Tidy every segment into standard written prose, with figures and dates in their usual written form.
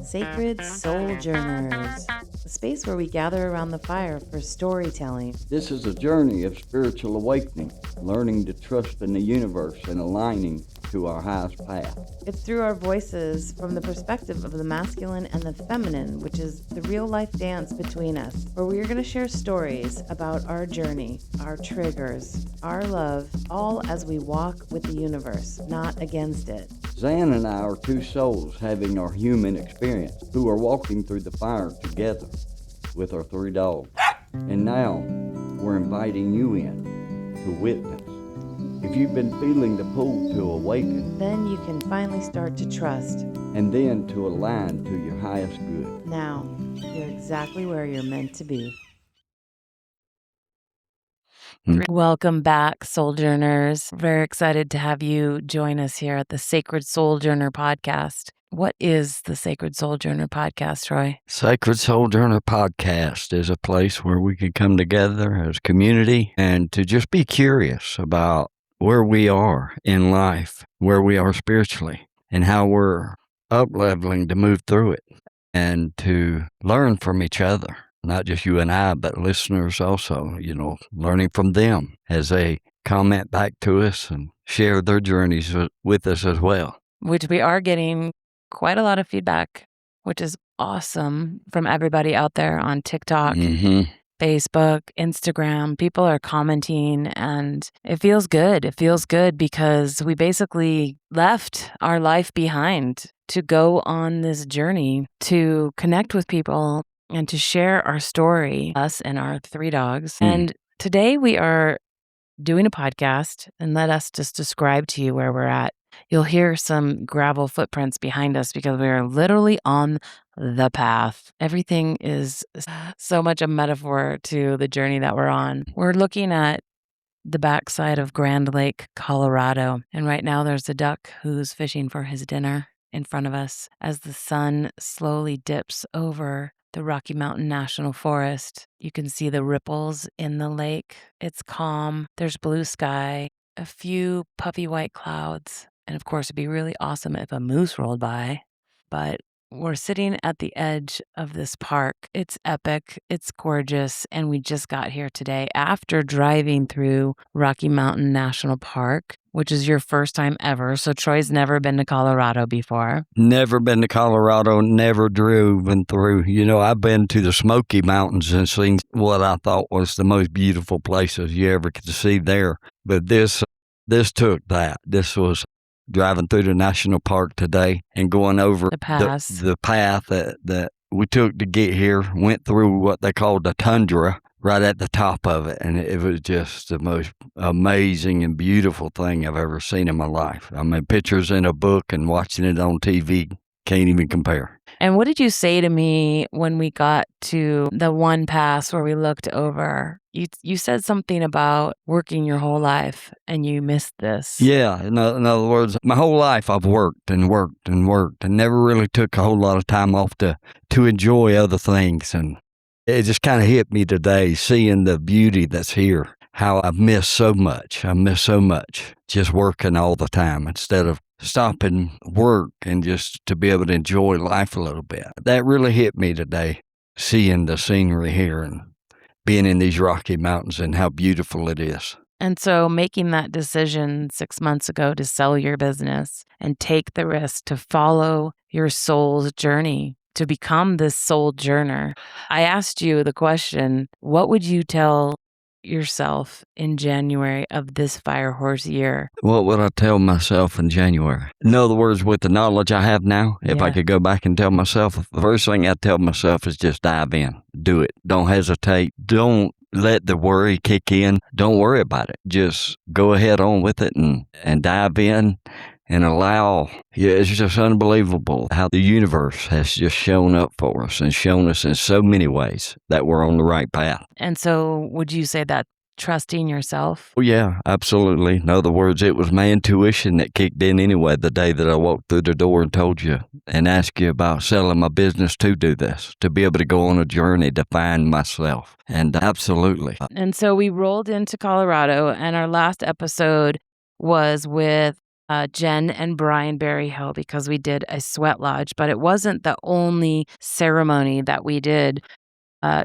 Sacred Souljourners, a space where we gather around the fire for storytelling. This is a journey of spiritual awakening, learning to trust in the universe and aligning to our highest path. It's through our voices from the perspective of the masculine and the feminine, which is the real-life dance between us, where we are going to share stories about our journey, our triggers, our love, all as we walk with the universe, not against it. Zan and I are two souls having our human experience who are walking through the fire together with our three dogs. And now we're inviting you in to witness. If you've been feeling the pull to awaken, Then you can finally start to trust. and then to align to your highest good. Now, you're exactly where you're meant to be. Welcome back, Souljourners. Very excited to have you join us here at the Sacred Souljourner podcast. What is the Sacred Souljourner podcast, Troy? Sacred Souljourner podcast is a place where we can come together as a community and to just be curious about where we are in life, where we are spiritually, and how we're up-leveling to move through it and to learn from each other. Not just you and I, but listeners also, learning from them as they comment back to us and share their journeys with us as well. Which we are getting quite a lot of feedback, which is awesome from everybody out there on TikTok, Facebook, Instagram. People are commenting and it feels good. It feels good because we basically left our life behind to go on this journey to connect with people and to share our story, us and our three dogs. And today we are doing a podcast, and let us just describe to you where we're at. You'll hear some gravel footprints behind us because we are literally on the path. Everything is so much a metaphor to the journey that we're on. We're looking at the backside of Grand Lake, Colorado, and right now there's a duck who's fishing for his dinner in front of us as the sun slowly dips over the Rocky Mountain National Forest. You can see the ripples in the lake. It's calm. There's blue sky, a few puffy white clouds. And of course, it'd be really awesome if a moose rolled by. But we're sitting at the edge of this park. It's epic. It's gorgeous. And we just got here today after driving through Rocky Mountain National Park, which is your first time ever. So Troy's never been to Colorado before. Never been to Colorado, never driven through. I've been to the Smoky Mountains and seen what I thought was the most beautiful places you ever could see there. But this took that. This was driving through the national park today and going over The pass. the path that we took to get here, went through what they called the tundra right at the top of it. And it was just the most amazing and beautiful thing I've ever seen in my life. I mean, pictures in a book and watching it on TV can't even compare. And what did you say to me when we got to the one pass where we looked over? You said something about working your whole life and you missed this. Yeah, in other words, my whole life I've worked and worked and worked and never really took a whole lot of time off to enjoy other things. And it just kind of hit me today, seeing the beauty that's here, how I've missed so much. I miss so much just working all the time instead of stopping work and just to be able to enjoy life a little bit. That really hit me today, seeing the scenery here and being in these Rocky Mountains and how beautiful it is. And so making that decision 6 months ago to sell your business and take the risk to follow your soul's journey, to become this souljourner. I asked you the question, what would you tell yourself in January of this fire horse year? What would I tell myself in January? In other words, with the knowledge I have now, if I could go back and tell myself, the first thing I'd tell myself is just dive in. Do it. Don't hesitate. Don't let the worry kick in. Don't worry about it. Just go ahead on with it and dive in and allow. It's just unbelievable how the universe has just shown up for us and shown us in so many ways that we're on the right path. And so would you say that trusting yourself? Oh, yeah, absolutely. In other words, it was my intuition that kicked in anyway the day that I walked through the door and told you and asked you about selling my business to do this, to be able to go on a journey to find myself. And absolutely. And so we rolled into Colorado, and our last episode was with Jen and Brian Berryhill, because we did a sweat lodge, but it wasn't the only ceremony that we did.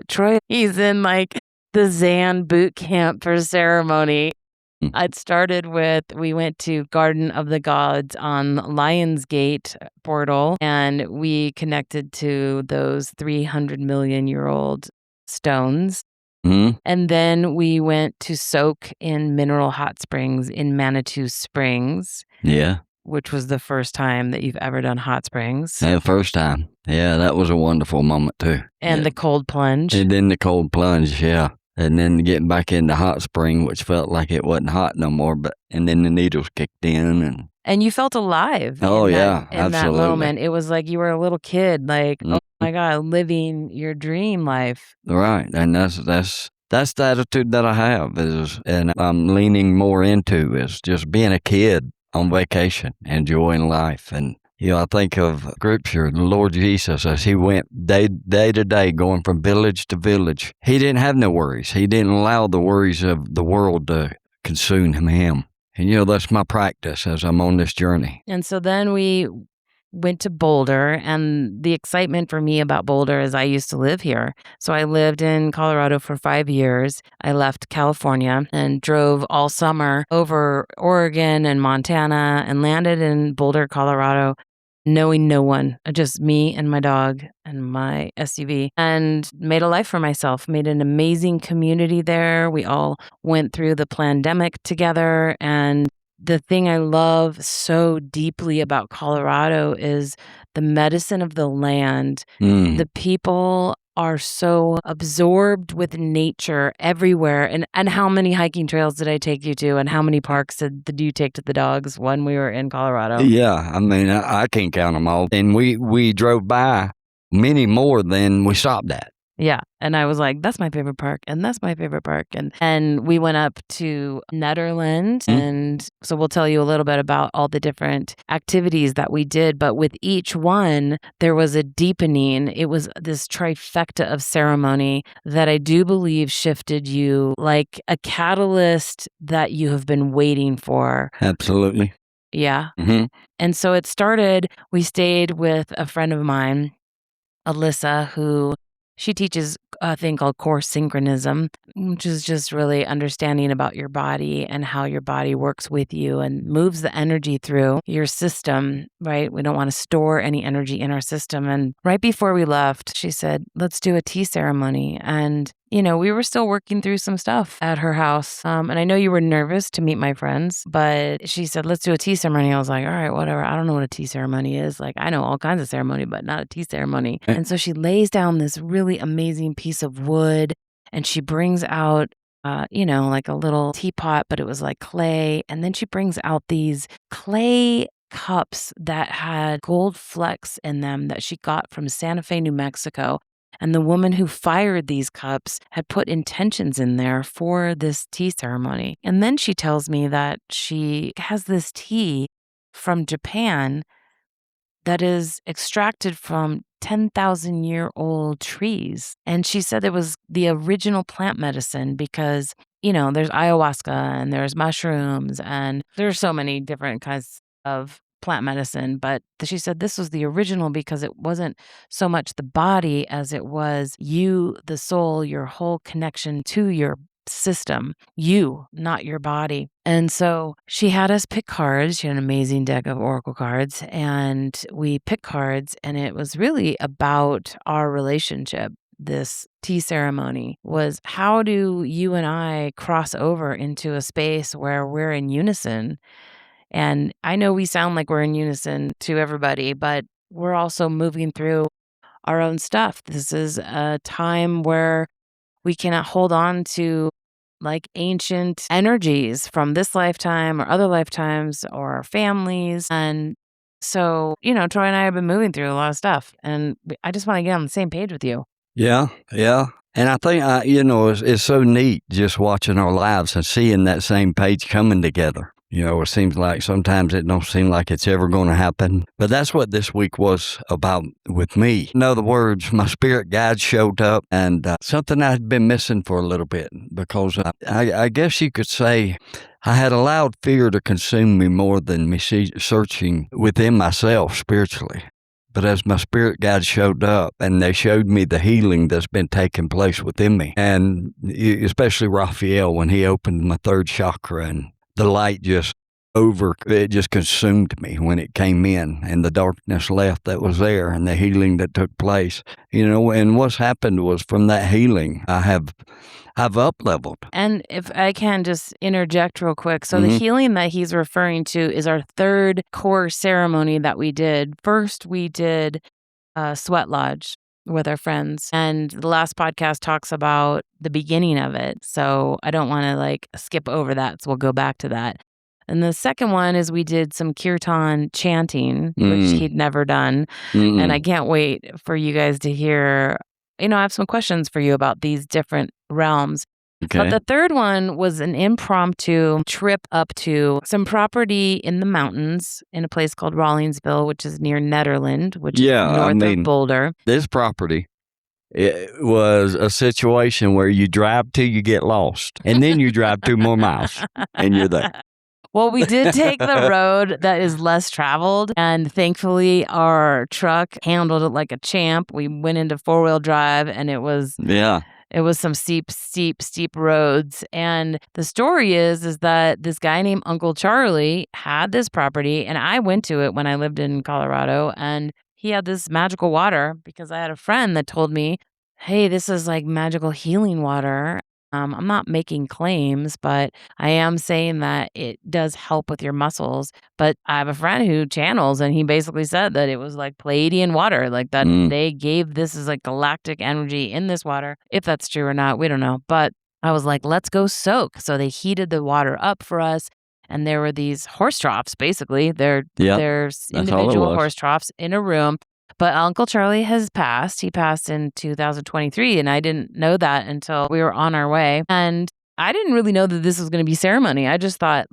Troy, he's in like the Zen boot camp for ceremony. It started with, we went to Garden of the Gods on Lionsgate portal, and we connected to those 300 million year old stones. And then we went to soak in mineral hot springs in Manitou Springs. Yeah. Which was the first time that you've ever done hot springs. Yeah, first time. Yeah, that was a wonderful moment too. And the cold plunge. And then the cold plunge, yeah. And then getting back in the hot spring, which felt like it wasn't hot no more, and then the needles kicked in. And you felt alive. Oh, in absolutely. that moment. It was like you were a little kid, like, oh my God, living your dream life. Right. And that's the attitude that I have, and I'm leaning more into, is just being a kid on vacation, enjoying life. And, I think of Scripture, the Lord Jesus, as he went day to day, going from village to village. He didn't have no worries. He didn't allow the worries of the world to consume him. And, that's my practice as I'm on this journey. And so then we went to Boulder, and the excitement for me about Boulder is I used to live here. So I lived in Colorado for 5 years. I left California and drove all summer over Oregon and Montana and landed in Boulder, Colorado, knowing no one, just me and my dog and my SUV, and made a life for myself, made an amazing community there. We all went through the pandemic together, and the thing I love so deeply about Colorado is the medicine of the land. The people are so absorbed with nature everywhere. And how many hiking trails did I take you to? And how many parks did you take to the dogs when we were in Colorado? Yeah, I mean, I can't count them all. And we drove by many more than we stopped at. Yeah. And I was like, that's my favorite park. And that's my favorite park. And we went up to Netherland. And so we'll tell you a little bit about all the different activities that we did. But with each one, there was a deepening. It was this trifecta of ceremony that I do believe shifted you, like a catalyst that you have been waiting for. Absolutely. Yeah. And so it started, we stayed with a friend of mine, Alyssa, who she teaches a thing called core synchronism, which is just really understanding about your body and how your body works with you and moves the energy through your system, right? We don't want to store any energy in our system. And right before we left, she said, let's do a tea ceremony. And we were still working through some stuff at her house. And I know you were nervous to meet my friends, but she said, let's do a tea ceremony. I was like, all right, whatever. I don't know what a tea ceremony is. Like, I know all kinds of ceremony, but not a tea ceremony. And so she lays down this really amazing piece of wood, and she brings out, like a little teapot, but it was like clay. And then she brings out these clay cups that had gold flecks in them that she got from Santa Fe, New Mexico. And the woman who fired these cups had put intentions in there for this tea ceremony. And then she tells me that she has this tea from Japan that is extracted from 10,000-year-old trees. And she said it was the original plant medicine because, there's ayahuasca and there's mushrooms and there's so many different kinds of plant medicine, but she said this was the original because it wasn't so much the body as it was you, the soul, your whole connection to your system, you, not your body. And so she had us pick cards. She had an amazing deck of oracle cards, and we picked cards, and it was really about our relationship. This tea ceremony was, how do you and I cross over into a space where we're in unison? And I know we sound like we're in unison to everybody, but we're also moving through our own stuff. This is a time where we cannot hold on to like ancient energies from this lifetime or other lifetimes or our families. And so, Troy and I have been moving through a lot of stuff, and I just want to get on the same page with you. Yeah. And I think, it's so neat just watching our lives and seeing that same page coming together. It seems like sometimes it don't seem like it's ever going to happen. But that's what this week was about with me. In other words, my spirit guide showed up, and something I'd been missing for a little bit, because I guess you could say I had allowed fear to consume me more than me searching within myself spiritually. But as my spirit guides showed up and they showed me the healing that's been taking place within me, and especially Raphael, when he opened my third chakra and the light it just consumed me when it came in, and the darkness left that was there, and the healing that took place. And what's happened was from that healing, I've up-leveled. And if I can just interject real quick. So the healing that he's referring to is our third core ceremony that we did. First, we did a sweat lodge with our friends. And the last podcast talks about the beginning of it. So I don't want to skip over that. So we'll go back to that. And the second one is we did some kirtan chanting, which he'd never done. And I can't wait for you guys to hear. I have some questions for you about these different realms. Okay. But the third one was an impromptu trip up to some property in the mountains in a place called Rawlingsville, which is near Netherland, which is north of Boulder. This property, it was a situation where you drive till you get lost, and then you drive 2 more miles, and you're there. Well, we did take the road that is less traveled, and thankfully our truck handled it like a champ. We went into 4-wheel drive, and it was some steep roads. And the story is that this guy named Uncle Charlie had this property, and I went to it when I lived in Colorado, and he had this magical water because I had a friend that told me, hey, this is like magical healing water. I'm not making claims, but I am saying that it does help with your muscles. But I have a friend who channels, and he basically said that it was like Pleiadian water, like that they gave this as like galactic energy in this water. If that's true or not, we don't know. But I was like, let's go soak. So they heated the water up for us. And there were these horse troughs, basically. They're individual horse troughs in a room. But Uncle Charlie has passed. He passed in 2023, and I didn't know that until we were on our way. And I didn't really know that this was going to be ceremony. I just thought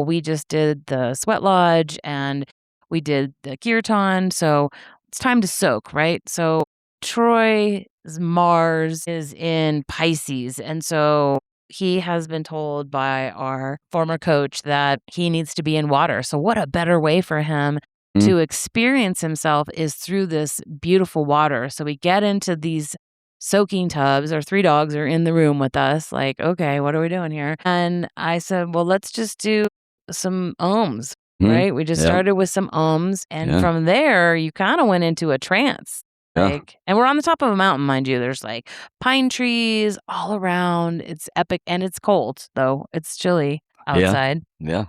we just did the sweat lodge and we did the kirtan. So it's time to soak, right? So Troy's Mars is in Pisces. And so he has been told by our former coach that he needs to be in water. So what a better way for him to experience himself is through this beautiful water. So we get into these soaking tubs. Our 3 dogs are in the room with us. Like, okay, what are we doing here? And I said, well, let's just do some ohms, right? We just started with some ohms. And from there, you kind of went into a trance. And we're on the top of a mountain, mind you. There's like pine trees all around. It's epic. And it's cold, though. It's chilly outside. Yeah.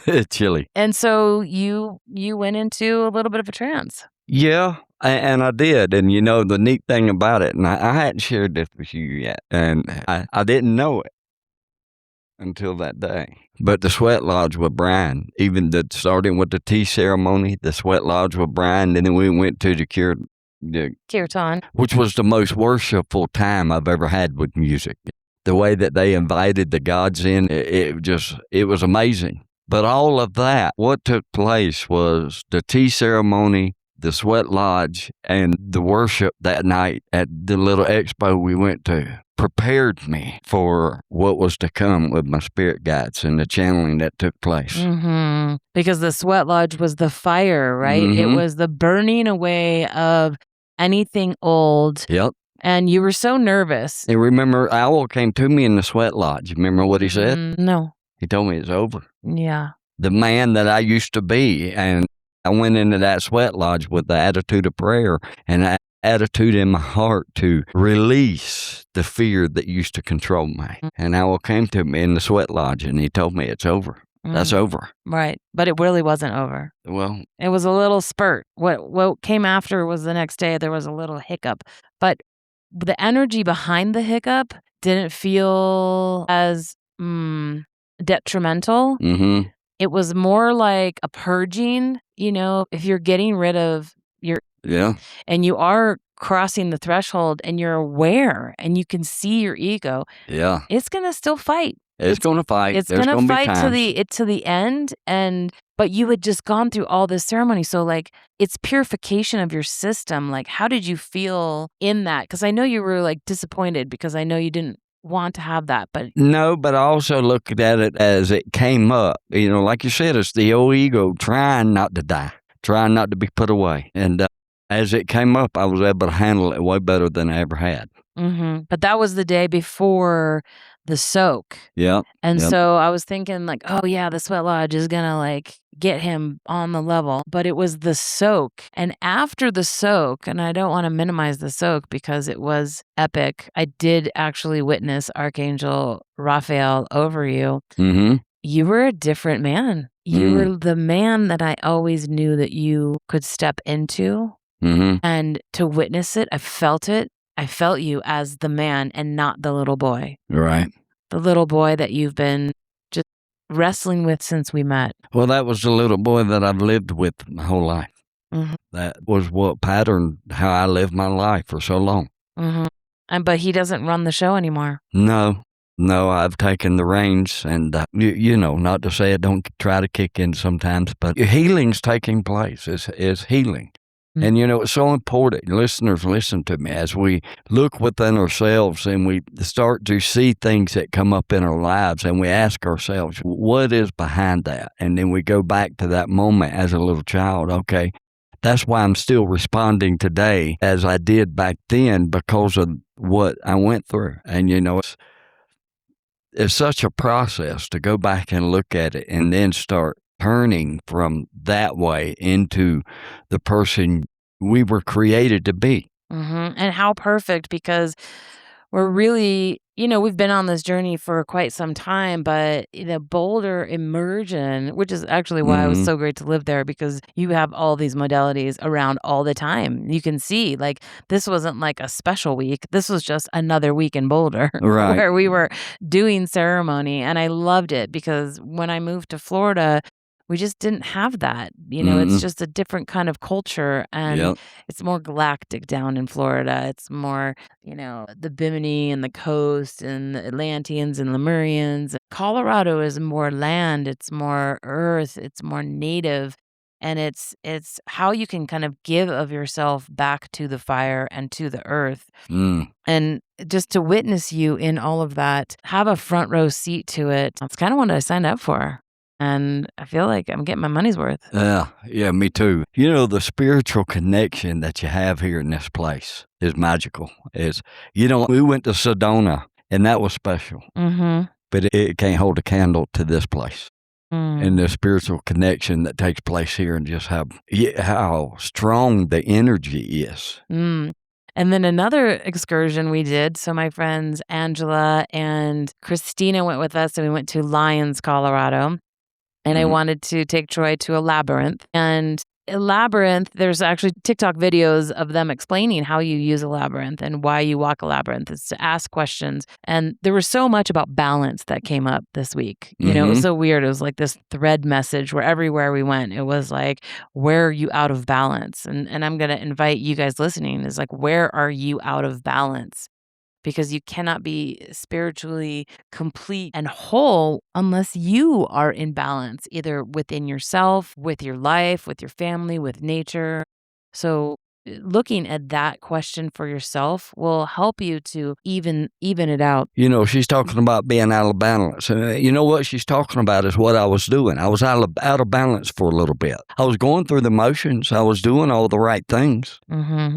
It's chilly. And so you went into a little bit of a trance. Yeah, and I did. And the neat thing about it, and I hadn't shared this with you yet, and I didn't know it until that day. But the sweat lodge with Brian, starting with the tea ceremony, the sweat lodge with Brian, and then we went to the kirtan, which was the most worshipful time I've ever had with music. The way that they invited the gods in, it was amazing. But all of that, what took place was the tea ceremony, the sweat lodge, and the worship that night at the little expo we went to prepared me for what was to come with my spirit guides and the channeling that took place. Because the sweat lodge was the fire, right? It was the burning away of anything old. Yep. And you were so nervous. And remember, Owl came to me in the sweat lodge. Remember what he said? No. He told me it's over. Yeah. The man that I used to be. And I went into that sweat lodge with the attitude of prayer and an attitude in my heart to release the fear that used to control me. And Owl came to me in the sweat lodge and he told me it's over. That's over. Right. But it really wasn't over. Well, it was a little spurt. What came after was the next day there was a little hiccup. But the energy behind the hiccup didn't feel as detrimental. It was more like a purging, if you're getting rid of and you are crossing the threshold and you're aware and you can see your ego. It's going to still fight. It's going to fight. It's going to fight to the end. But you had just gone through all this ceremony. So it's purification of your system. How did you feel in that? Because I know you were disappointed because I know you didn't want to have that. But no, but I also looked at it as it came up. Like you said, it's the old ego trying not to die, trying not to be put away. And as it came up, I was able to handle it way better than I ever had. But that was the day before the soak. Yeah. And so I was thinking like, oh yeah, the sweat lodge is going to like get him on the level. But it was the soak. And after the soak, and I don't want to minimize the soak because it was epic, I did actually witness Archangel Raphael over you. Mm-hmm. You were a different man. You were the man that I always knew that you could step into. And to witness it, I felt it. I felt you as the man and not the little boy. Right. The little boy that you've been just wrestling with since we met. Well, that was the little boy that I've lived with my whole life. That was what patterned how I lived my life for so long. But he doesn't run the show anymore. No, I've taken the reins, and not to say I don't try to kick in sometimes, but healing's taking place. It's healing. And, it's so important. Listeners, listen to me. As we look within ourselves and we start to see things that come up in our lives and we ask ourselves, what is behind that? And then we go back to that moment as a little child. Okay, that's why I'm still responding today as I did back then because of what I went through. And, it's such a process to go back and look at it and then start turning from that way into the person we were created to be. And how perfect, because we're really, we've been on this journey for quite some time, but the Boulder immersion, which is actually why it was so great to live there, because you have all these modalities around all the time. You can see, like, this wasn't like a special week. This was just another week in Boulder Right. where we were doing ceremony. And I loved it because when I moved to Florida, we just didn't have that. It's just a different kind of culture, and it's more galactic down in Florida. It's more, the Bimini and the coast and the Atlanteans and Lemurians. Colorado is more land. It's more earth. It's more native. And it's how you can kind of give of yourself back to the fire and to the earth. And just to witness you in all of that, have a front row seat to it. That's kind of what I signed up for. And I feel like I'm getting my money's worth. Yeah, me too. The spiritual connection that you have here in this place is magical. We went to Sedona, and that was special. But it can't hold a candle to this place. And the spiritual connection that takes place here, and just how strong the energy is. And then another excursion we did. So my friends Angela and Christina went with us, and we went to Lyons, Colorado. And I wanted to take Troy to a labyrinth. And a labyrinth, there's actually TikTok videos of them explaining how you use a labyrinth and why you walk a labyrinth. It's to ask questions. And there was so much about balance that came up this week. It was so weird. It was like this thread message where everywhere we went, it was like, where are you out of balance? And I'm going to invite you guys listening is like, where are you out of balance? Because you cannot be spiritually complete and whole unless you are in balance, either within yourself, with your life, with your family, with nature. So looking at that question for yourself will help you to even it out. She's talking about being out of balance. And what she's talking about is what I was doing. I was out of balance for a little bit. I was going through the motions. I was doing all the right things,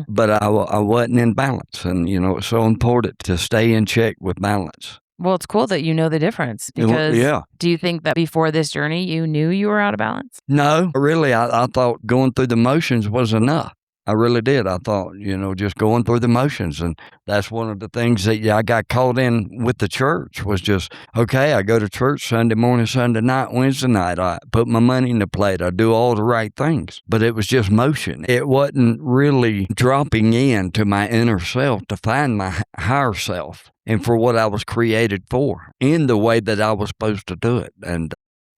but I wasn't in balance. And, it's so important to stay in check with balance. Well, it's cool that you know the difference, because do you think that before this journey, you knew you were out of balance? No, really. I thought going through the motions was enough. I really did. I thought, just going through the motions. And that's one of the things that I got caught in with the church was just, okay, I go to church Sunday morning, Sunday night, Wednesday night. I put my money in the plate. I do all the right things. But it was just motion. It wasn't really dropping into my inner self to find my higher self and for what I was created for in the way that I was supposed to do it.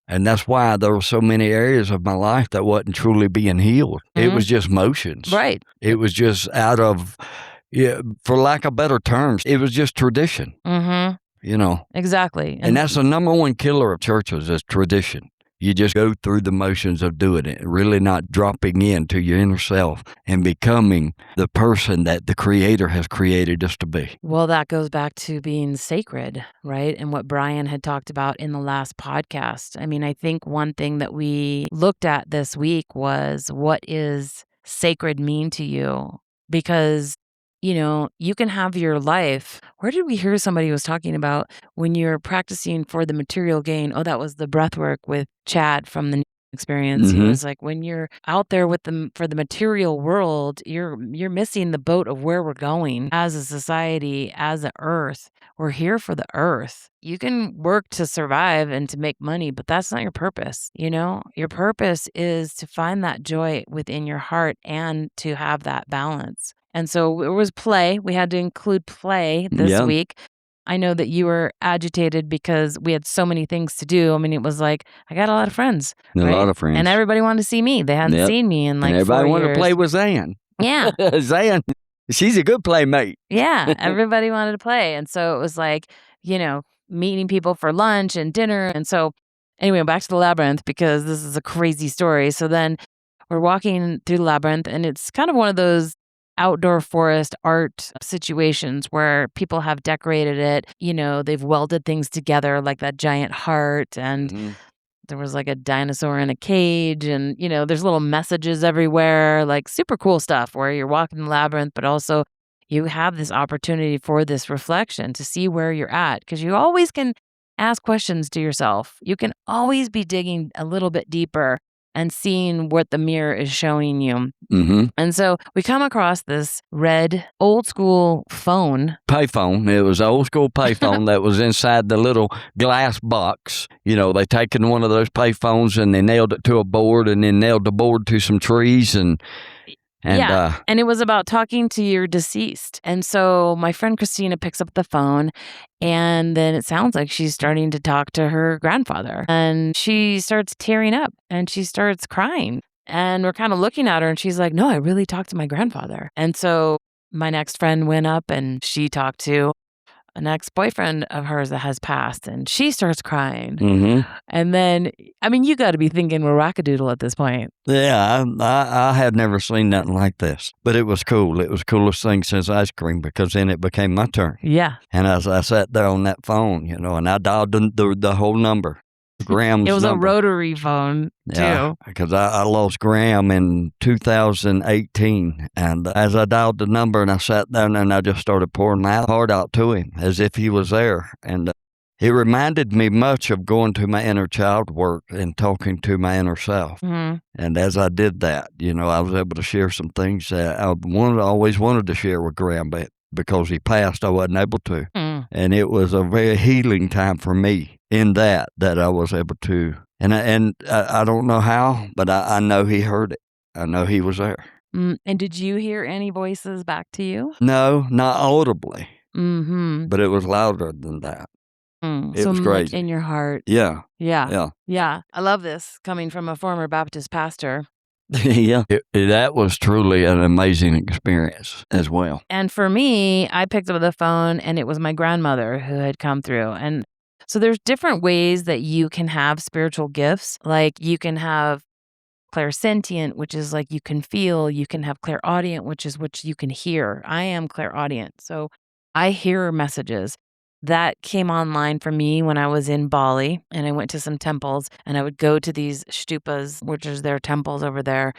And that's why there were so many areas of my life that wasn't truly being healed. It was just motions. Right. It was just out of, for lack of better terms, it was just tradition. Exactly. And that's the number one killer of churches is tradition. You just go through the motions of doing it, really not dropping into your inner self and becoming the person that the Creator has created us to be. Well, that goes back to being sacred, right? And what Brian had talked about in the last podcast. I mean, I think one thing that we looked at this week was, what is sacred mean to you? Because, you can have your life. Where did we hear somebody was talking about when you're practicing for the material gain? Oh, that was the breath work with Chad from the experience. He was like, when you're out there with them for the material world, you're missing the boat of where we're going as a society, as a earth. We're here for the earth. You can work to survive and to make money, but that's not your purpose. Your purpose is to find that joy within your heart and to have that balance. And so it was play. We had to include play this week. I know that you were agitated because we had so many things to do. I mean, it was like, I got a lot of friends. A lot of friends. And everybody wanted to see me. They hadn't seen me in like 4 years. Everybody wanted to play with Zan. Yeah. Zan, she's a good playmate. Yeah. Everybody wanted to play. And so it was like, meeting people for lunch and dinner. And so anyway, back to the labyrinth, because this is a crazy story. So then we're walking through the labyrinth, and it's kind of one of those outdoor forest art situations where people have decorated it. They've welded things together like that giant heart, and there was like a dinosaur in a cage, and there's little messages everywhere, like super cool stuff where you're walking the labyrinth, but also you have this opportunity for this reflection to see where you're at, because you always can ask questions to yourself. You can always be digging a little bit deeper and seeing what the mirror is showing you. And so we come across this red, old school phone. Payphone. It was an old school payphone that was inside the little glass box. They taken one of those payphones and they nailed it to a board, and then nailed the board to some trees, and it was about talking to your deceased. And so my friend Christina picks up the phone, and then it sounds like she's starting to talk to her grandfather, and she starts tearing up and she starts crying. And we're kind of looking at her, and she's like, no, I really talked to my grandfather. And so my next friend went up and she talked to an ex-boyfriend of hers that has passed, and she starts crying. And then, I mean, you got to be thinking we're wackadoodle at this point. Yeah, I had never seen nothing like this, but it was cool. It was the coolest thing since ice cream, because then it became my turn. Yeah. And as I sat there on that phone, and I dialed the whole number. Graham's It was number. a rotary phone, too. Yeah, because I lost Graham in 2018. And as I dialed the number and I sat down and I just started pouring my heart out to him as if he was there. And it reminded me much of going to my inner child work and talking to my inner self. And as I did that, I was able to share some things that I always wanted to share with Graham, but because he passed, I wasn't able to. And it was a very healing time for me in that I was able to. And I don't know how, but I know he heard it. I know he was there. And did you hear any voices back to you? No, not audibly. But it was louder than that. It was crazy. In your heart. Yeah. Yeah. I love this coming from a former Baptist pastor. Yeah. That was truly an amazing experience as well. And for me, I picked up the phone and it was my grandmother who had come through. And so there's different ways that you can have spiritual gifts. Like you can have clairsentient, which is like you can feel. You can have clairaudient, which is what you can hear. I am clairaudient. So I hear messages. That came online for me when I was in Bali, and I went to some temples, and I would go to these stupas, which is their temples over there,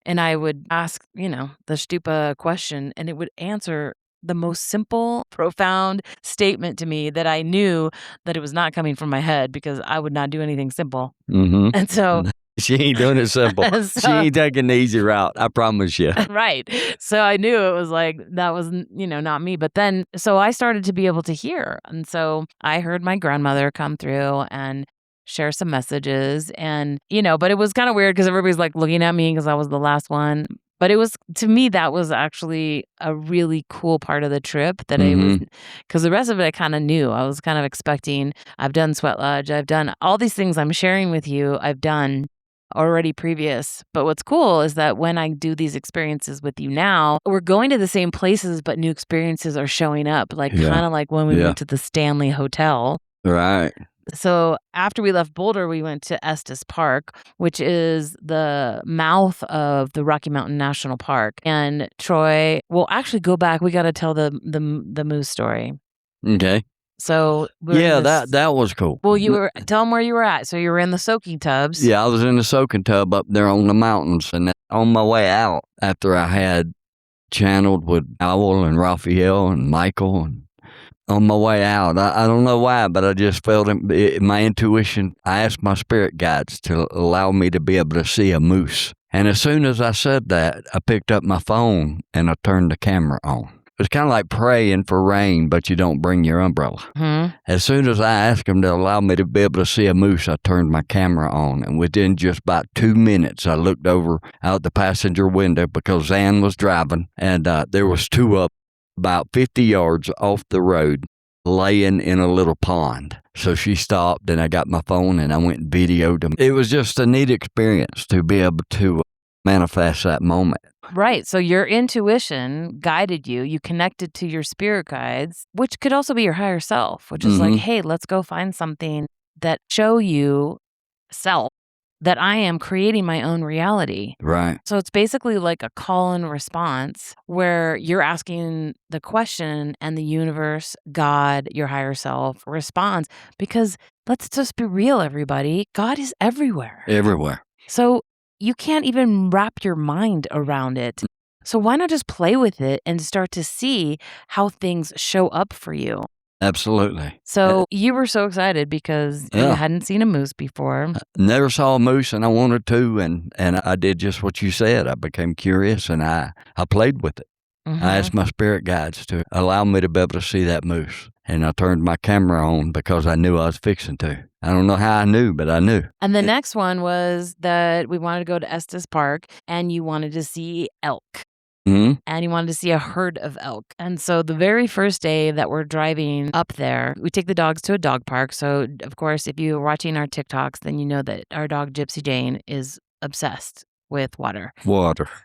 and I would ask, the stupa question, and it would answer the most simple, profound statement to me that I knew that it was not coming from my head, because I would not do anything simple. And so she ain't doing it simple. She ain't taking the easy route, I promise you. Right. So I knew it was like, that was, not me. But then, so I started to be able to hear. And so I heard my grandmother come through and share some messages. And, but it was kind of weird because everybody's like looking at me because I was the last one. But it was, to me, that was actually a really cool part of the trip that I was, because the rest of it I kind of knew. I was kind of expecting, I've done Sweat Lodge, I've done all these things I'm sharing with you, I've done already previous. But what's cool is that when I do these experiences with you now, we're going to the same places, but new experiences are showing up. Like kind of like when we went to the Stanley Hotel. Right. So after we left Boulder, we went to Estes Park, which is the mouth of the Rocky Mountain National Park. And Troy, well, actually go back. We got to tell the moose story. Okay. So that was cool. Well, tell them where you were at. So you were in the soaking tubs. Yeah, I was in the soaking tub up there on the mountains, and on my way out, after I had channeled with Owl and Raphael and Michael, and on my way out, I don't know why, but I just felt my intuition. I asked my spirit guides to allow me to be able to see a moose. And as soon as I said that, I picked up my phone and I turned the camera on. It's kind of like praying for rain, but you don't bring your umbrella. Mm-hmm. As soon as I asked him to allow me to be able to see a moose, I turned my camera on. And within just about 2 minutes, I looked over out the passenger window because Zan was driving, and there was two up about 50 yards off the road laying in a little pond. So she stopped, and I got my phone, and I went and videoed them. It was just a neat experience to be able to manifest that moment. Right. So your intuition guided you. You connected to your spirit guides, which could also be your higher self, which is like, hey, let's go find something that show you self that I am creating my own reality. Right. So it's basically like a call and response where you're asking the question and the universe, God, your higher self responds. Because let's just be real, everybody. God is everywhere. Everywhere. So you can't even wrap your mind around it. So why not just play with it and start to see how things show up for you? Absolutely. So you were so excited because you hadn't seen a moose before. Never saw a moose, and I wanted to, and I did just what you said. I became curious, and I played with it. Mm-hmm. I asked my spirit guides to allow me to be able to see that moose, and I turned my camera on because I knew I was fixing to. I don't know how I knew, but I knew. And the next one was that we wanted to go to Estes Park, and you wanted to see elk. Mm-hmm. And you wanted to see a herd of elk. And so the very first day that we're driving up there, we take the dogs to a dog park. So, of course, if you're watching our TikToks, then you know that our dog Gypsy Jane is obsessed with water.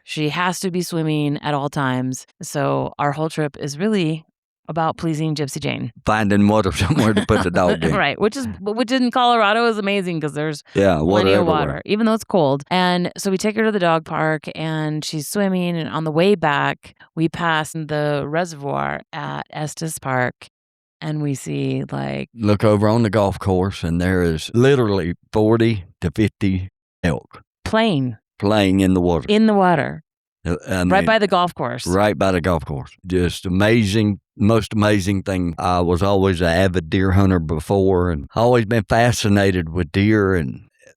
She has to be swimming at all times. So our whole trip is really about pleasing Gypsy Jane. Finding water somewhere to put the dog in. Right, which in Colorado is amazing because there's plenty of water, even though it's cold. And so we take her to the dog park and she's swimming. And on the way back, we pass the reservoir at Estes Park. And we see look over on the golf course, and there is literally 40 to 50 elk. Playing in the water. In the water. I mean, right by the golf course. Right by the golf course. Just amazing, most amazing thing. I was always an avid deer hunter before, and always been fascinated with deer,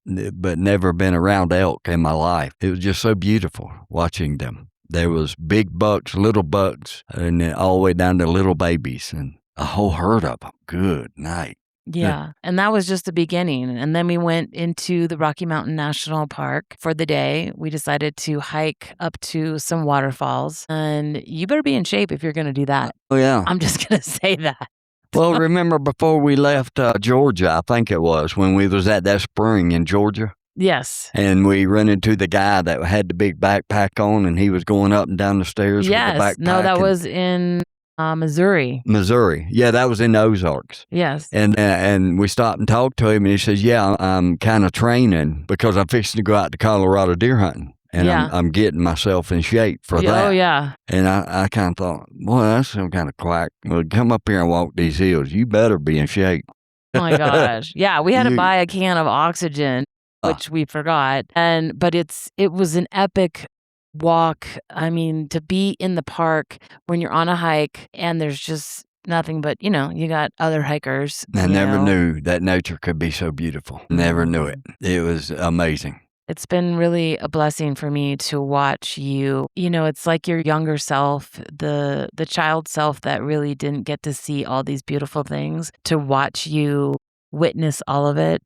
but never been around elk in my life. It was just so beautiful watching them. There was big bucks, little bucks, and then all the way down to little babies, and a whole herd of them. Good night. Yeah. And that was just the beginning. And then we went into the Rocky Mountain National Park for the day. We decided to hike up to some waterfalls. And you better be in shape if you're going to do that. Oh, yeah. I'm just going to say that. Well, remember before we left Georgia, I think it was, when we was at that spring in Georgia? Yes. And we run into the guy that had the big backpack on, and he was going up and down the stairs with the backpack. No, that was in Missouri. Yeah, that was in the Ozarks. Yes. And we stopped and talked to him, and he says, yeah, I'm kind of training because I'm fixing to go out to Colorado deer hunting. And I'm getting myself in shape for that. Oh, yeah. And I kind of thought, boy, that's some kind of quack. Well, come up here and walk these hills. You better be in shape. Oh, my gosh. Yeah, we had to buy a can of oxygen, which we forgot. But it was an epic walk. I mean, to be in the park when you're on a hike and there's just nothing but, you got other hikers. I never knew that nature could be so beautiful. Never knew it. It was amazing. It's been really a blessing for me to watch you. It's like your younger self, the child self that really didn't get to see all these beautiful things. To watch you witness all of it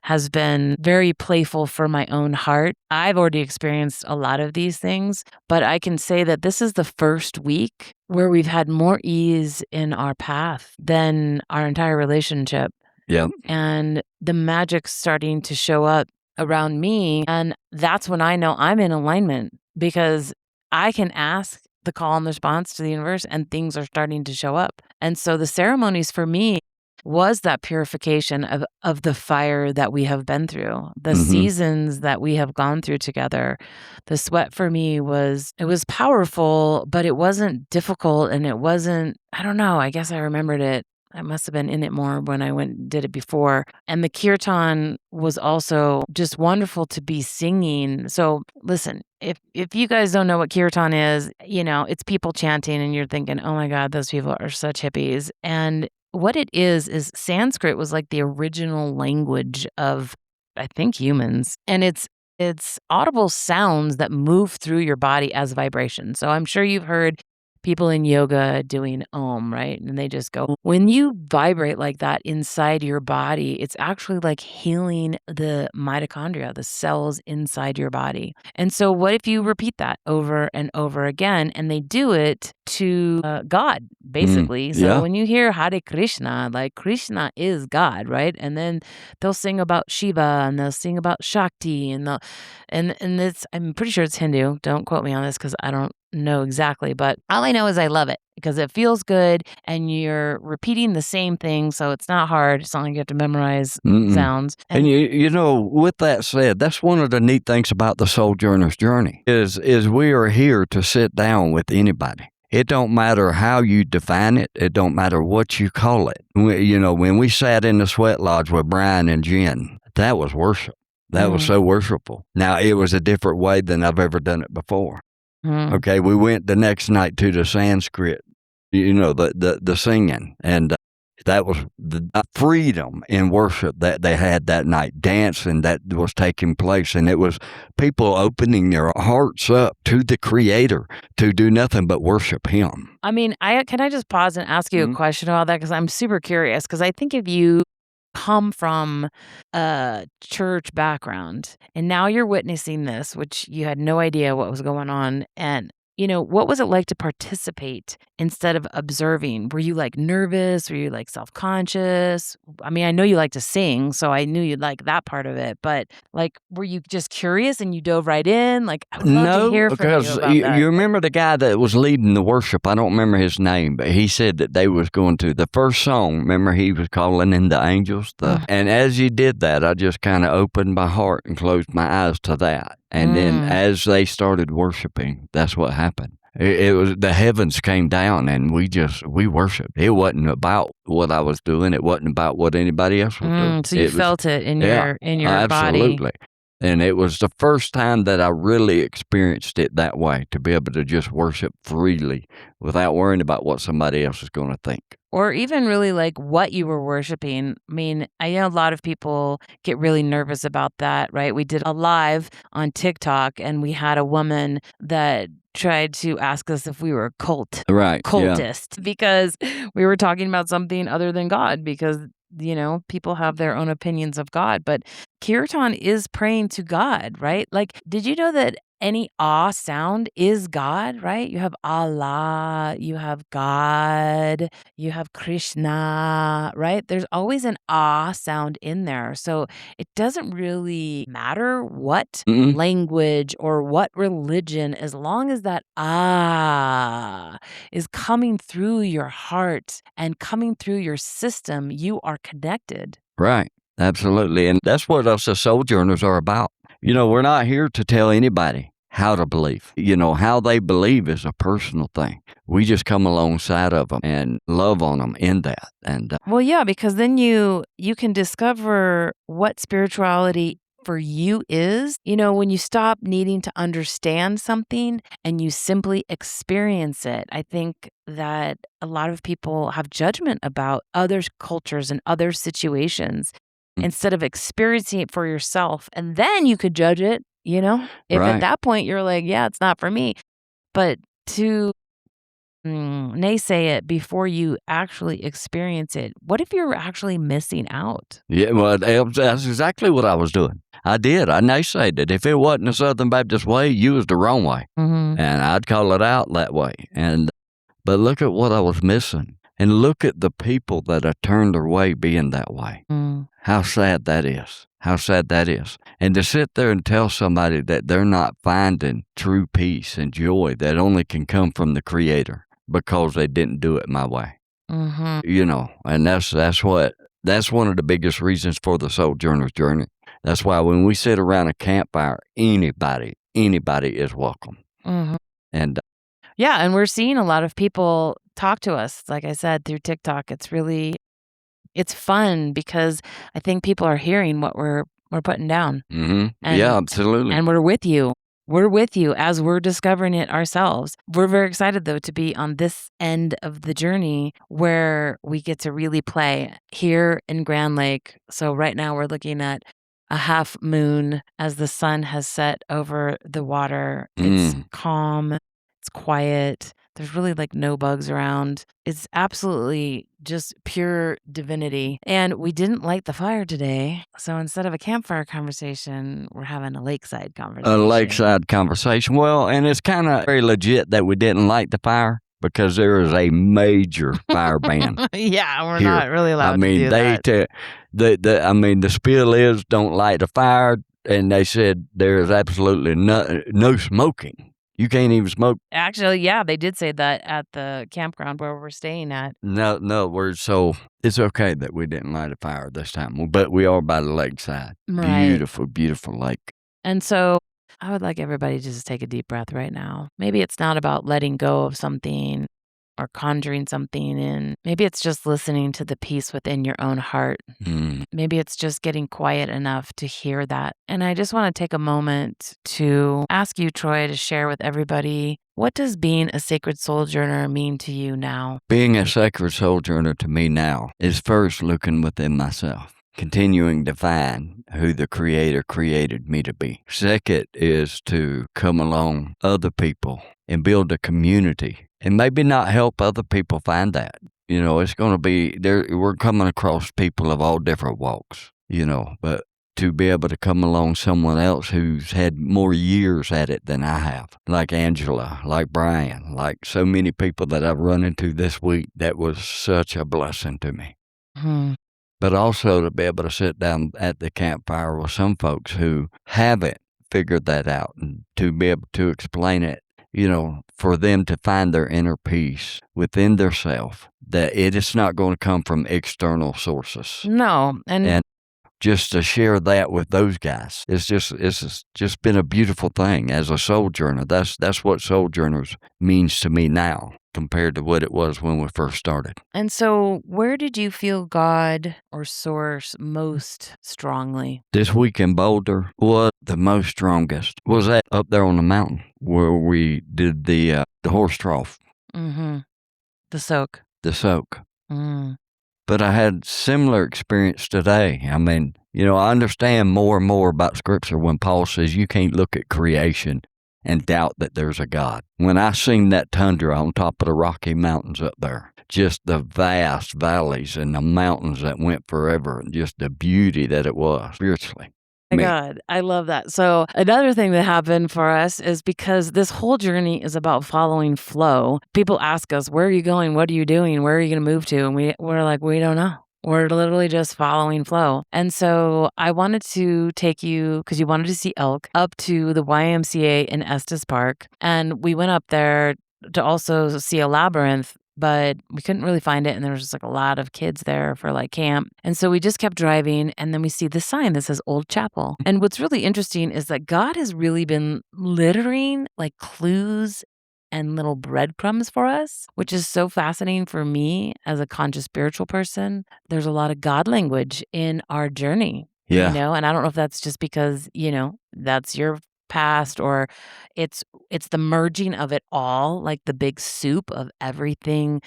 has been very playful for my own heart. I've already experienced a lot of these things, but I can say that this is the first week where we've had more ease in our path than our entire relationship. Yeah. And the magic's starting to show up around me. And that's when I know I'm in alignment, because I can ask the call and response to the universe and things are starting to show up. And so the ceremonies for me was that purification of the fire that we have been through, the Mhm. seasons that we have gone through together. The sweat for me it was powerful, but it wasn't difficult, and it wasn't, I don't know, I guess I remembered it. I must have been in it more when I went and did it before. And the kirtan was also just wonderful to be singing. So listen, if you guys don't know what kirtan is, it's people chanting and you're thinking, oh my God, those people are such hippies. And what it is Sanskrit was like the original language of, I think, humans. And it's audible sounds that move through your body as vibration. So I'm sure you've heard people in yoga doing Om, right? And they just go, when you vibrate like that inside your body, it's actually like healing the mitochondria, the cells inside your body. And so, what if you repeat that over and over again? And they do it to God, basically. So, yeah. when you hear Hare Krishna, like Krishna is God, right? And then they'll sing about Shiva and they'll sing about Shakti and it's, I'm pretty sure it's Hindu. Don't quote me on this because I don't know exactly, but all I know is I love it because it feels good and you're repeating the same thing, so it's not hard. It's not like you have to memorize sounds. And you know, with that said, that's one of the neat things about the Souljourners journey is we are here to sit down with anybody. It don't matter how you define it. It don't matter what you call it. When we sat in the sweat lodge with Brian and Jen, that was worship. That was so worshipful. Now, it was a different way than I've ever done it before. Okay, we went the next night to the Sanskrit, the singing, and that was the freedom in worship that they had that night, dancing that was taking place, and it was people opening their hearts up to the Creator to do nothing but worship Him. I mean, can I just pause and ask you a question about that? Because I'm super curious, because I think if you come from a church background and now you're witnessing this, which you had no idea what was going on, and what was it like to participate instead of observing? Were you like nervous? Were you like self-conscious? I mean, I know you like to sing, so I knew you'd like that part of it, but like, were you just curious and you dove right in? Like, I would love to hear from you because about that. you remember the guy that was leading the worship. I don't remember his name, but he said that they was going to the first song. Remember, he was calling in the angels, and as he did that, I just kind of opened my heart and closed my eyes to that. And then as they started worshiping, that's what happened. It was the heavens came down and we worshiped. It wasn't about what I was doing. It wasn't about what anybody else was doing. So you felt it in your body. Absolutely. And it was the first time that I really experienced it that way, to be able to just worship freely without worrying about what somebody else is going to think. Or even really like what you were worshiping. I mean, I know a lot of people get really nervous about that, right? We did a live on TikTok and we had a woman that tried to ask us if we were cultist because we were talking about something other than God, because people have their own opinions of God, but kirtan is praying to God, right? Like, did you know that any ah sound is God, right? You have Allah, you have God, you have Krishna, right? There's always an ah sound in there. So it doesn't really matter what language or what religion, as long as that ah is coming through your heart and coming through your system, you are connected. Right. Absolutely. And that's what us as Souljourners are about. We're not here to tell anybody how to believe. How they believe is a personal thing. We just come alongside of them and love on them in that. And well, yeah, because then you can discover what spirituality for you is, when you stop needing to understand something and you simply experience it. I think that a lot of people have judgment about other cultures and other situations instead of experiencing it for yourself. And then you could judge it, if at that point you're like, yeah, it's not for me. But to naysay it before you actually experience it, what if you're actually missing out? Yeah, well, that's exactly what I was doing. I did. I naysayed it. If it wasn't the Southern Baptist way, you was the wrong way. And I'd call it out that way. But look at what I was missing. And look at the people that have turned their way being that way. How sad that is. How sad that is. And to sit there and tell somebody that they're not finding true peace and joy that only can come from the Creator because they didn't do it my way. And that's one of the biggest reasons for the Souljourners journey. That's why when we sit around a campfire, anybody is welcome. And Yeah, and we're seeing a lot of people talk to us, like I said, through TikTok. It's fun because I think people are hearing what we're putting down. yeah, absolutely. And we're with you. We're with you as we're discovering it ourselves. We're very excited, though, to be on this end of the journey where we get to really play here in Grand Lake. So right now we're looking at a half moon as the sun has set over the water. It's calm. It's quiet. There's really like no bugs around. It's absolutely just pure divinity. And we didn't light the fire today. So instead of a campfire conversation, we're having a lakeside conversation. A lakeside conversation. Well, and it's kind of very legit that we didn't light the fire because there is a major fire ban. Yeah, we're here. not really allowed to do that. The spiel is don't light the fire. And they said there's absolutely no smoking. You can't even smoke. Actually, yeah, they did say that at the campground where we're staying at. No, so it's okay that we didn't light a fire this time, but we are by the lakeside. Right. Beautiful, beautiful lake. And so I would like everybody to just take a deep breath right now. Maybe it's not about letting go of something or conjuring something in. Maybe it's just listening to the peace within your own heart. Maybe it's just getting quiet enough to hear that. And I just want to take a moment to ask you, Troy, to share with everybody, what does being a sacred souljourner mean to you now? Being a sacred souljourner to me now is first looking within myself, continuing to find who the Creator created me to be. Second is to come along other people and build a community and maybe not help other people find that. It's going to be there. We're coming across people of all different walks, but to be able to come along someone else who's had more years at it than I have, like Angela, like Brian, like so many people that I've run into this week, that was such a blessing to me. But also to be able to sit down at the campfire with some folks who haven't figured that out and to be able to explain it, for them to find their inner peace within their self, that it is not going to come from external sources. No. And just to share that with those guys, it's just been a beautiful thing as a souljourner. That's what Souljourners means to me now compared to what it was when we first started. And so where did you feel God or source most strongly? This week in Boulder was the most strongest. Was that up there on the mountain where we did the horse trough. The soak. The soak. But I had similar experience today. I mean, I understand more and more about Scripture when Paul says you can't look at creation and doubt that there's a God. When I seen that tundra on top of the Rocky Mountains up there, just the vast valleys and the mountains that went forever, and just the beauty that it was spiritually. My God, I love that. So another thing that happened for us is because this whole journey is about following flow. People ask us, where are you going? What are you doing? Where are you going to move to? And we're like, we don't know. We're literally just following flow. And so I wanted to take you, because you wanted to see elk, up to the YMCA in Estes Park. And we went up there to also see a labyrinth, but we couldn't really find it. And there was just like a lot of kids there for like camp. And so we just kept driving. And then we see this sign that says Old Chapel. And what's really interesting is that God has really been littering like clues and little breadcrumbs for us, which is so fascinating for me as a conscious spiritual person. There's a lot of God language in our journey, and I don't know if that's just because, that's your past, or it's the merging of it all, like the big soup of everything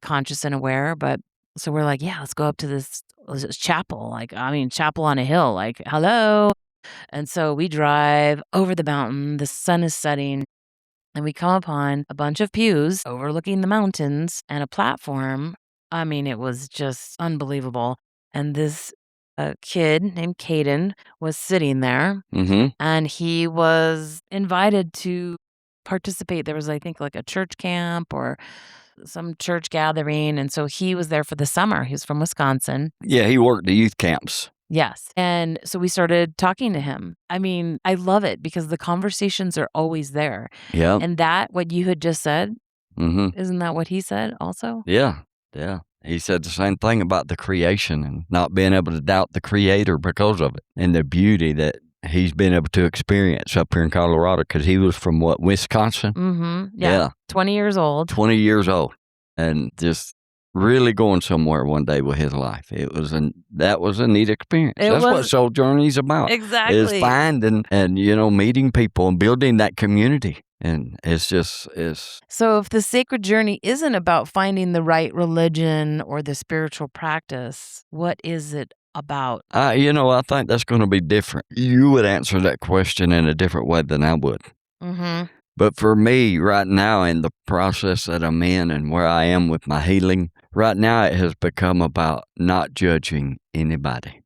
conscious and aware. But so we're like, let's go up to this chapel, chapel on a hill, like, hello. And so we drive over the mountain, the sun is setting, and we come upon a bunch of pews overlooking the mountains and a platform. I mean, it was just unbelievable. And this kid named Caden was sitting there, and he was invited to participate. There was, I think, like a church camp or some church gathering. And so he was there for the summer. He was from Wisconsin. Yeah, he worked the youth camps. Yes. And so we started talking to him. I mean, I love it because the conversations are always there. Yeah. And that, what you had just said, isn't that what he said also? Yeah. Yeah. He said the same thing about the creation and not being able to doubt the creator because of it and the beauty that he's been able to experience up here in Colorado because he was from what, Wisconsin? Mm-hmm. Yeah. Yeah. 20 years old. 20 years old and just really going somewhere one day with his life. That was a neat experience. That's what Souljourney's about. Exactly. Is finding and, meeting people and building that community. And it's So if the sacred journey isn't about finding the right religion or the spiritual practice, what is it about? I think that's going to be different. You would answer that question in a different way than I would. Mm-hmm. But for me, right now, in the process that I'm in and where I am with my healing, right now it has become about not judging anybody.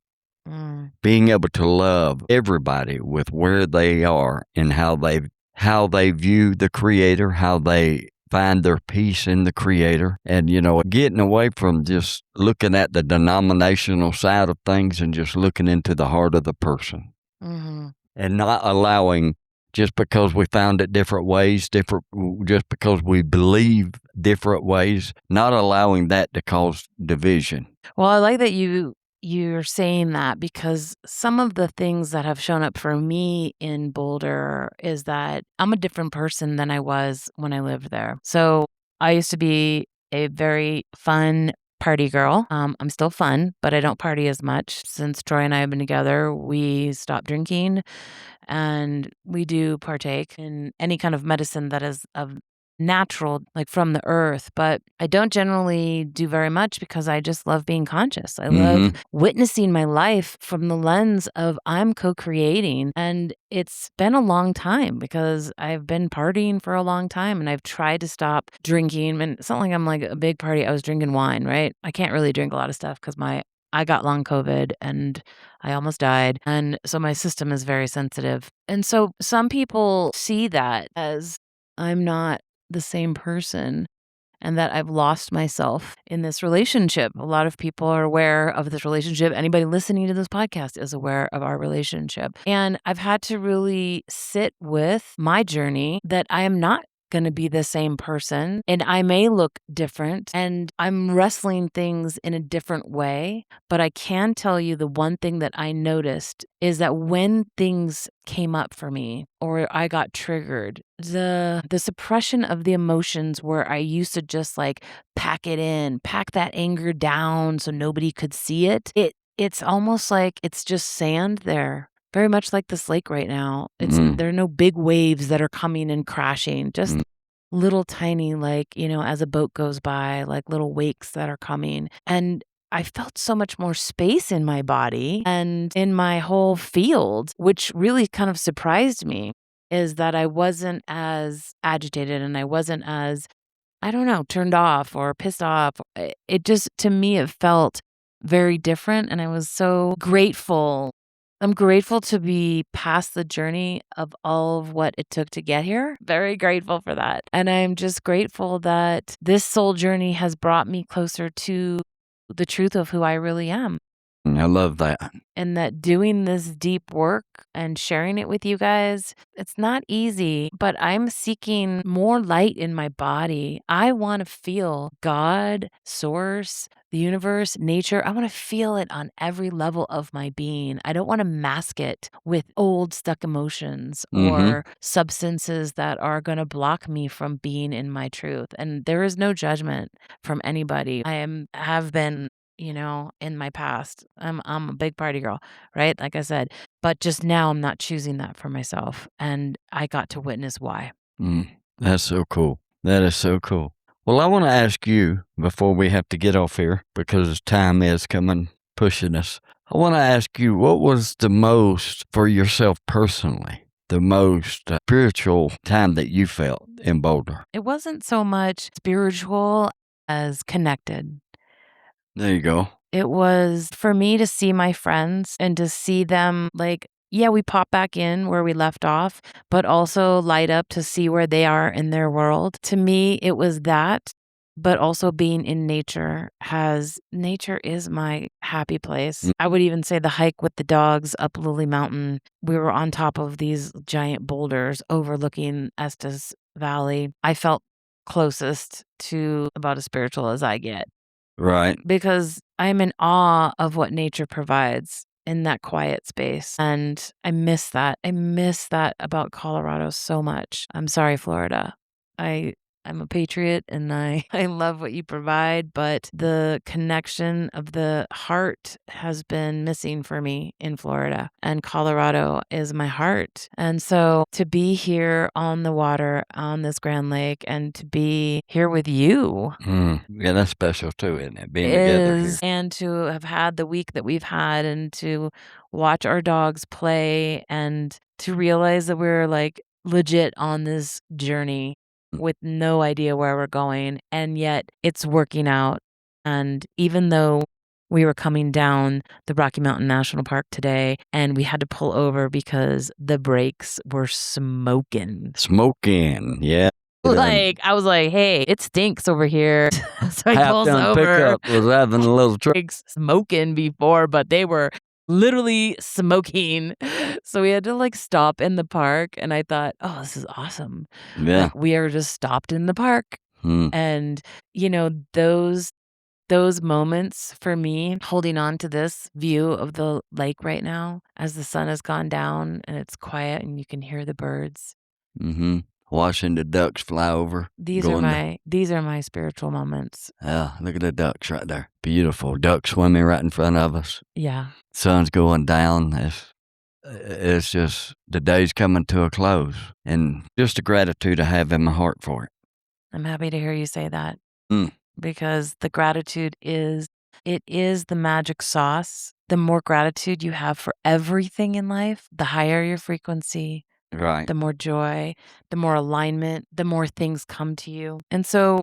Being able to love everybody with where they are and how they view the Creator, how they find their peace in the Creator, and, getting away from just looking at the denominational side of things and just looking into the heart of the person. Mm-hmm. And not allowing, just because we found it different ways, just because we believe different ways, not allowing that to cause division. Well, I like that you're saying that because some of the things that have shown up for me in Boulder is that I'm a different person than I was when I lived there. So I used to be a very fun party girl. I'm still fun, but I don't party as much. Since Troy and I have been together, we stopped drinking and we do partake in any kind of medicine that is of natural, like from the earth, but I don't generally do very much because I just love being conscious. I love witnessing my life from the lens of I'm co-creating. And it's been a long time because I've been partying for a long time and I've tried to stop drinking. And it's not like I'm like a big party. I was drinking wine, right? I can't really drink a lot of stuff because I got long COVID and I almost died. And so my system is very sensitive. And so some people see that as I'm not the same person and that I've lost myself in this relationship. A lot of people are aware of this relationship. Anybody listening to this podcast is aware of our relationship. And I've had to really sit with my journey that I am not going to be the same person and I may look different and I'm wrestling things in a different way, but I can tell you the one thing that I noticed is that when things came up for me or I got triggered, the suppression of the emotions where I used to just like pack that anger down so nobody could see it's almost like it's just sand there. Very much like this lake right now. There are no big waves that are coming and crashing, just little tiny, like, as a boat goes by, like little wakes that are coming. And I felt so much more space in my body and in my whole field, which really kind of surprised me, is that I wasn't as agitated and I wasn't as, I don't know, turned off or pissed off. It just, to me, it felt very different. And I was so grateful. I'm grateful to be past the journey of all of what it took to get here. Very grateful for that. And I'm just grateful that this soul journey has brought me closer to the truth of who I really am. I love that. And that doing this deep work and sharing it with you guys, it's not easy, but I'm seeking more light in my body. I want to feel God, source, the universe, nature. I want to feel it on every level of my being. I don't want to mask it with old stuck emotions or substances that are going to block me from being in my truth. And there is no judgment from anybody. Have been in my past. I'm a big party girl, right? Like I said, but just now I'm not choosing that for myself. And I got to witness why. That's so cool. That is so cool. Well, I want to ask you before we have to get off here because time is coming, pushing us. I want to ask you, what was the most for yourself personally, the most spiritual time that you felt in Boulder? It wasn't so much spiritual as connected. There you go. It was for me to see my friends and to see them like, yeah, we pop back in where we left off, but also light up to see where they are in their world. To me, it was that, but also being in nature nature is my happy place. I would even say the hike with the dogs up Lily Mountain. We were on top of these giant boulders overlooking Estes Valley. I felt closest to about as spiritual as I get. Right. because I'm in awe of what nature provides in that quiet space. And I miss that. I miss that about Colorado so much. I'm sorry, Florida. I'm a patriot and I love what you provide, but the connection of the heart has been missing for me in Florida, and Colorado is my heart. And so to be here on the water on this Grand Lake and to be here with you Yeah, that's special too, isn't it? Being together here. and to have had the week that we've had and to watch our dogs play and to realize that we're like legit on this journey with no idea where we're going, and yet it's working out. And even though we were coming down the Rocky Mountain National Park today and we had to pull over because the brakes were smoking. Smoking, yeah. Like, I was like, "Hey, it stinks over here." So I pulls Half-ton over. pickup was having a little trouble. Brakes smoking before, but they were literally smoking. So we had to like stop in the park, and I thought, "Oh, this is awesome." Yeah. Like, we are just stopped in the park. And those moments for me, holding on to this view of the lake right now as the sun has gone down and it's quiet and you can hear the birds. Watching the ducks fly over. These are my spiritual moments. Yeah, look at the ducks right there. Beautiful. Ducks swimming right in front of us. Yeah. Sun's going down. It's just the day's coming to a close, and just a gratitude I have in my heart for it. I'm happy to hear you say that because the gratitude is the magic sauce. The more gratitude you have for everything in life, the higher your frequency, Right. the more joy, the more alignment, the more things come to you. And so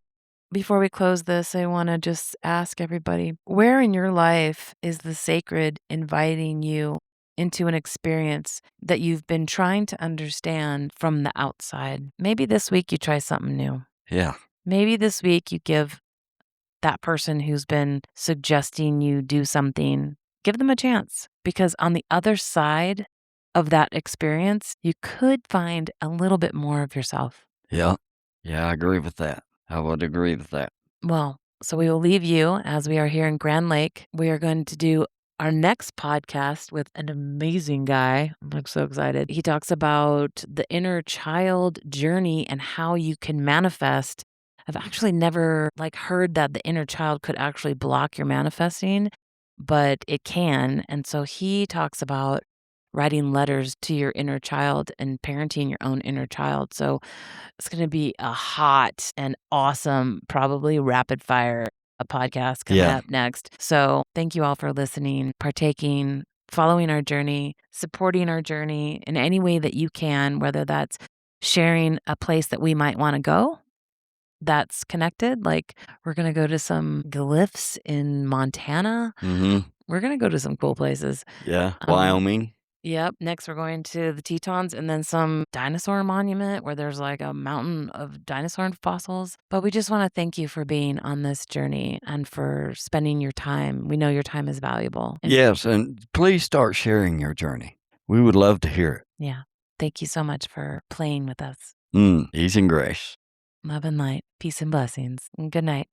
before we close this, I want to just ask everybody, where in your life is the sacred inviting you into an experience that you've been trying to understand from the outside? Maybe this week you try something new. Yeah. Maybe this week you give that person who's been suggesting you do something, give them a chance, because on the other side of that experience, you could find a little bit more of yourself. Yeah. Yeah, I agree with that. I would agree with that. Well, so we will leave you as we are here in Grand Lake. We are going to do our next podcast with an amazing guy. I'm like so excited. He talks about the inner child journey and how you can manifest. I've actually never heard that the inner child could actually block your manifesting, but it can. And so he talks about writing letters to your inner child and parenting your own inner child. So it's going to be a hot and awesome, probably rapid fire a podcast coming up next. So thank you all for listening, partaking, following our journey, supporting our journey in any way that you can, whether that's sharing a place that we might want to go that's connected. Like, we're going to go to some glyphs in Montana. We're going to go to some cool places. Yeah. Wyoming. Yep. Next, we're going to the Tetons and then some dinosaur monument where there's like a mountain of dinosaur fossils. But we just want to thank you for being on this journey and for spending your time. We know your time is valuable. Yes. And please start sharing your journey. We would love to hear it. Yeah. Thank you so much for playing with us. Ease and grace. Love and light. Peace and blessings. And good night.